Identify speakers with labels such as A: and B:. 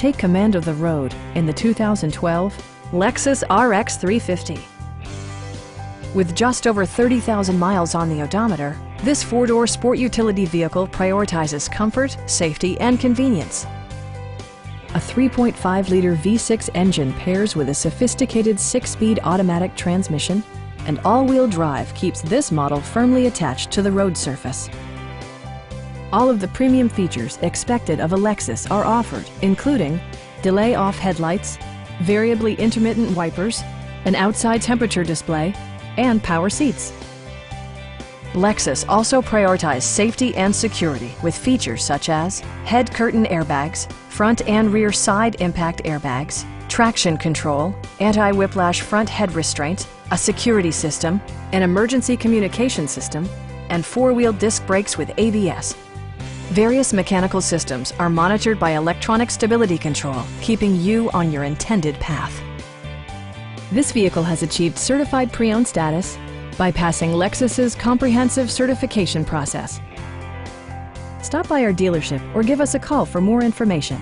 A: Take command of the road in the 2012 Lexus RX 350. With just over 30,000 miles on the odometer, this four-door sport utility vehicle prioritizes comfort, safety, and convenience. A 3.5-liter V6 engine pairs with a sophisticated 6-speed automatic transmission, and all-wheel drive keeps this model firmly attached to the road surface. All of the premium features expected of a Lexus are offered, including delay-off headlights, variably intermittent wipers, an outside temperature display, and power seats. Lexus also prioritizes safety and security with features such as head curtain airbags, front and rear side impact airbags, traction control, anti-whiplash front head restraint, a security system, an emergency communication system, and four-wheel disc brakes with ABS. Various mechanical systems are monitored by electronic stability control, keeping you on your intended path. This vehicle has achieved certified pre-owned status by passing Lexus's comprehensive certification process. Stop by our dealership or give us a call for more information.